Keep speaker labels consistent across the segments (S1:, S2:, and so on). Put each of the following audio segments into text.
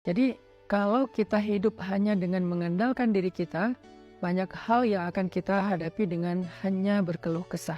S1: Jadi kalau kita hidup hanya dengan mengandalkan diri kita, banyak hal yang akan kita hadapi dengan hanya berkeluh kesah.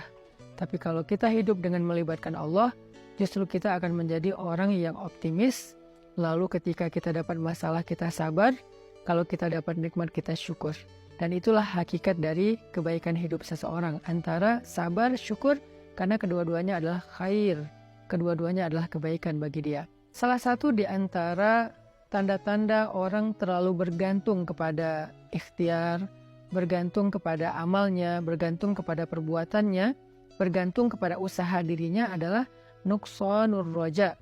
S1: Tapi kalau kita hidup dengan melibatkan Allah, justru kita akan menjadi orang yang optimis. Lalu ketika kita dapat masalah kita sabar, kalau kita dapat nikmat kita syukur. Dan itulah hakikat dari kebaikan hidup seseorang, antara sabar, syukur, karena kedua-duanya adalah khair. Kedua-duanya adalah kebaikan bagi dia. Salah satu di antara tanda-tanda orang terlalu bergantung kepada ikhtiar, bergantung kepada amalnya, bergantung kepada perbuatannya, bergantung kepada usaha dirinya adalah nuqsanur roja.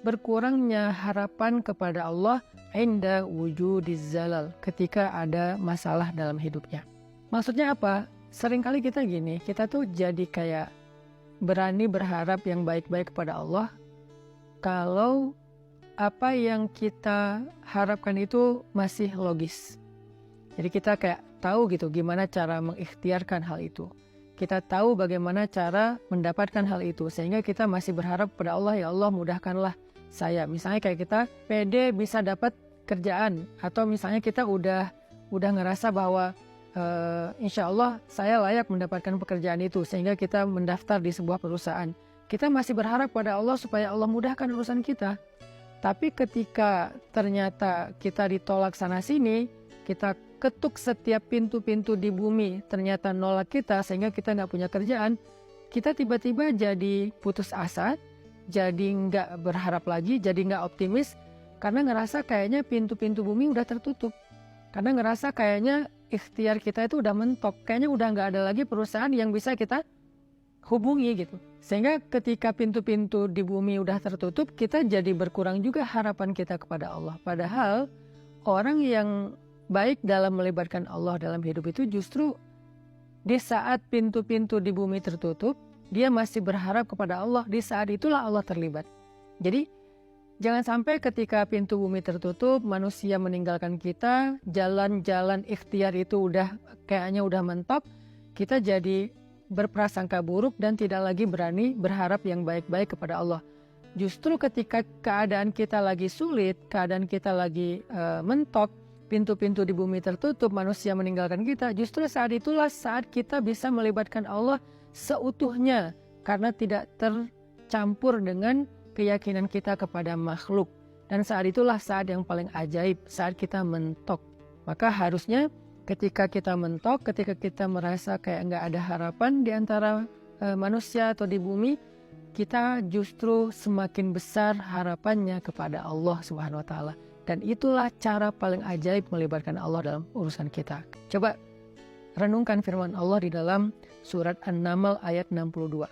S1: Berkurangnya harapan kepada Allah inda wujudiz zalal, ketika ada masalah dalam hidupnya. Maksudnya apa? Seringkali kita gini, kita tuh jadi kayak berani berharap yang baik-baik kepada Allah kalau apa yang kita harapkan itu masih logis. Jadi kita kayak tahu gitu gimana cara mengikhtiarkan hal itu. Kita tahu bagaimana cara mendapatkan hal itu, sehingga kita masih berharap kepada Allah, ya Allah mudahkanlah saya. Misalnya kayak kita pede bisa dapat kerjaan, atau misalnya kita udah ngerasa bahwa insya Allah saya layak mendapatkan pekerjaan itu, sehingga kita mendaftar di sebuah perusahaan. Kita masih berharap pada Allah supaya Allah mudahkan urusan kita. Tapi ketika ternyata kita ditolak sana sini, kita ketuk setiap pintu-pintu di bumi, ternyata nolak kita sehingga kita nggak punya kerjaan, kita tiba-tiba jadi putus asa, jadi nggak berharap lagi, jadi nggak optimis, karena ngerasa kayaknya pintu-pintu bumi udah tertutup. Karena ngerasa kayaknya ikhtiar kita itu udah mentok, kayaknya udah nggak ada lagi perusahaan yang bisa kita hubungi gitu. Sehingga ketika pintu-pintu di bumi udah tertutup, kita jadi berkurang juga harapan kita kepada Allah. Padahal orang yang baik dalam melibatkan Allah dalam hidup itu justru di saat pintu-pintu di bumi tertutup, dia masih berharap kepada Allah. Di saat itulah Allah terlibat. Jadi jangan sampai ketika pintu bumi tertutup, manusia meninggalkan kita, jalan-jalan ikhtiar itu kayaknya udah mentok, kita jadi berprasangka buruk dan tidak lagi berani berharap yang baik-baik kepada Allah. Justru ketika keadaan kita lagi sulit, keadaan kita lagi mentok, pintu-pintu di bumi tertutup, manusia meninggalkan kita, justru saat itulah saat kita bisa melibatkan Allah seutuhnya, karena tidak tercampur dengan keyakinan kita kepada makhluk. Dan saat itulah saat yang paling ajaib, saat kita mentok. Maka harusnya ketika kita mentok, ketika kita merasa kayak nggak ada harapan di antara manusia atau di bumi, kita justru semakin besar harapannya kepada Allah Subhanahu wa Ta'ala. Dan itulah cara paling ajaib melibatkan Allah dalam urusan kita. Coba renungkan firman Allah di dalam surat An-Naml ayat 62.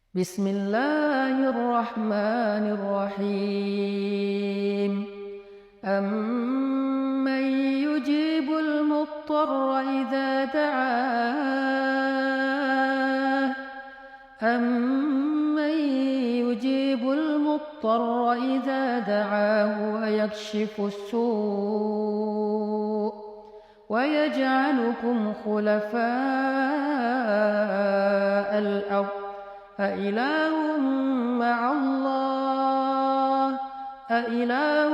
S1: Bismillahirrahmanirrahim. Amman yujibul muttarra idza da'ah. Amman yujibul muttarra idza da'ahu wa yakshifu as-su' wa yaj'alukum khulafa'al ardh. أإله مع الله أإله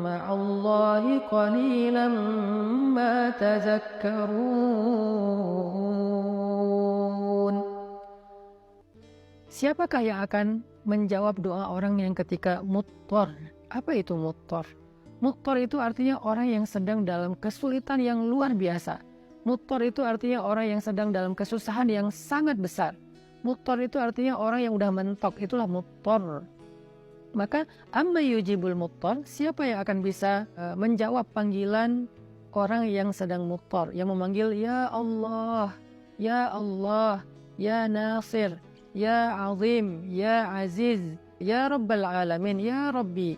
S1: مع الله قليلا ما تذكرون. Siapakah yang akan menjawab doa orang yang ketika muttar? Apa itu muttar? Muttar itu artinya orang yang sedang dalam kesulitan yang luar biasa. Muttar itu artinya orang yang sedang dalam kesusahan yang sangat besar. Muttar itu artinya orang yang udah mentok, itulah muttar. Maka amma yujibul muttar, siapa yang akan bisa menjawab panggilan orang yang sedang muttar, yang memanggil ya Allah, ya Allah, ya Nasir, ya Azim, ya Aziz, ya Rabbal Alamin, ya Rabbi.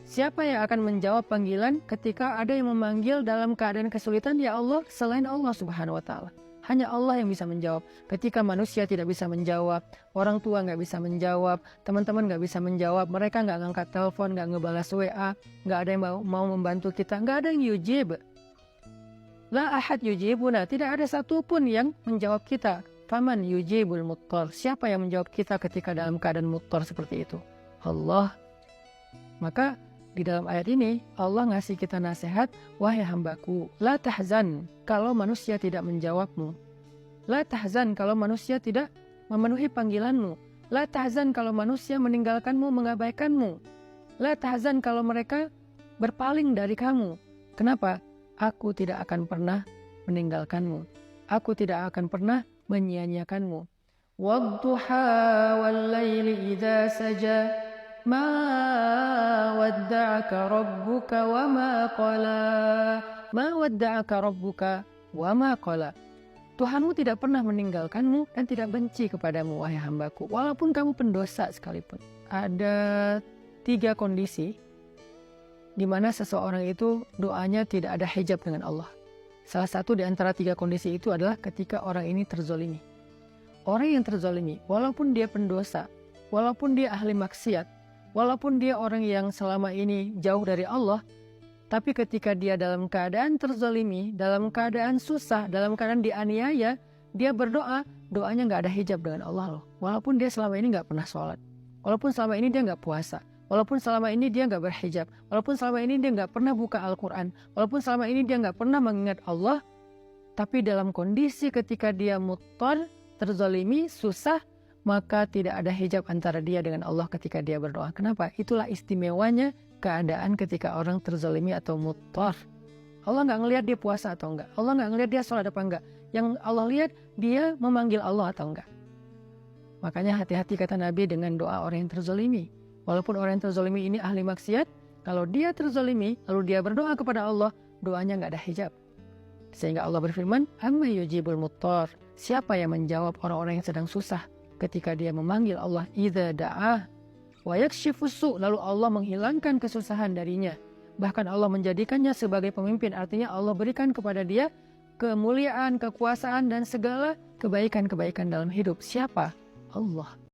S1: Siapa yang akan menjawab panggilan ketika ada yang memanggil dalam keadaan kesulitan, ya Allah, selain Allah Subhanahu wa Ta'ala? Hanya Allah yang bisa menjawab. Ketika manusia tidak bisa menjawab, orang tua nggak bisa menjawab, teman-teman nggak bisa menjawab, mereka nggak ngangkat telepon, nggak ngebalas WA, nggak ada yang mau membantu kita, nggak ada yang yujib. La ahad yujibuna, tidak ada satupun yang menjawab kita. Faman yujibul muttar, siapa yang menjawab kita ketika dalam keadaan muttar seperti itu? Allah. Maka Di dalam ayat ini, Allah ngasih kita nasihat, wahai hambaku, la tahzan kalau manusia tidak menjawabmu. La tahzan kalau manusia tidak memenuhi panggilanmu. La tahzan kalau manusia meninggalkanmu, mengabaikanmu. La tahzan kalau mereka berpaling dari kamu. Kenapa? Aku tidak akan pernah meninggalkanmu. Aku tidak akan pernah menyia-nyiakanmu. Wadduha wal laili idza saja. Ma wadda'aka rabbuka wa ma qala. Ma wadda'aka rabbuka wa ma qala. Tuhanmu tidak pernah meninggalkanmu dan tidak benci kepadamu, wahai hambaku, walaupun kamu pendosa sekalipun. Ada 3 kondisi di mana seseorang itu doanya tidak ada hijab dengan Allah. Salah satu di antara 3 kondisi itu adalah ketika orang ini terzolimi. Orang yang terzolimi, walaupun dia pendosa, walaupun dia ahli maksiat, walaupun dia orang yang selama ini jauh dari Allah, tapi ketika dia dalam keadaan terzalimi, dalam keadaan susah, dalam keadaan dianiaya, dia berdoa, doanya nggak ada hijab dengan Allah loh. Walaupun dia selama ini nggak pernah sholat, walaupun selama ini dia nggak puasa, walaupun selama ini dia nggak berhijab, walaupun selama ini dia nggak pernah buka Al-Quran, walaupun selama ini dia nggak pernah mengingat Allah, tapi dalam kondisi ketika dia muttar, terzalimi, susah, maka tidak ada hijab antara dia dengan Allah ketika dia berdoa. Kenapa? Itulah istimewanya keadaan ketika orang terzalimi atau muttar. Allah nggak ngelihat dia puasa atau enggak. Allah nggak ngelihat dia sholat apa enggak. Yang Allah lihat dia memanggil Allah atau enggak. Makanya hati-hati kata Nabi dengan doa orang yang terzalimi. Walaupun orang yang terzalimi ini ahli maksiat, kalau dia terzalimi lalu dia berdoa kepada Allah, doanya nggak ada hijab. Sehingga Allah berfirman, amma yujibul muttar. Siapa yang menjawab orang-orang yang sedang susah ketika dia memanggil Allah, idza da'ah wa yakshifus su', lalu Allah menghilangkan kesusahan darinya. Bahkan Allah menjadikannya sebagai pemimpin, artinya Allah berikan kepada dia kemuliaan, kekuasaan dan segala kebaikan-kebaikan dalam hidup. Siapa? Allah.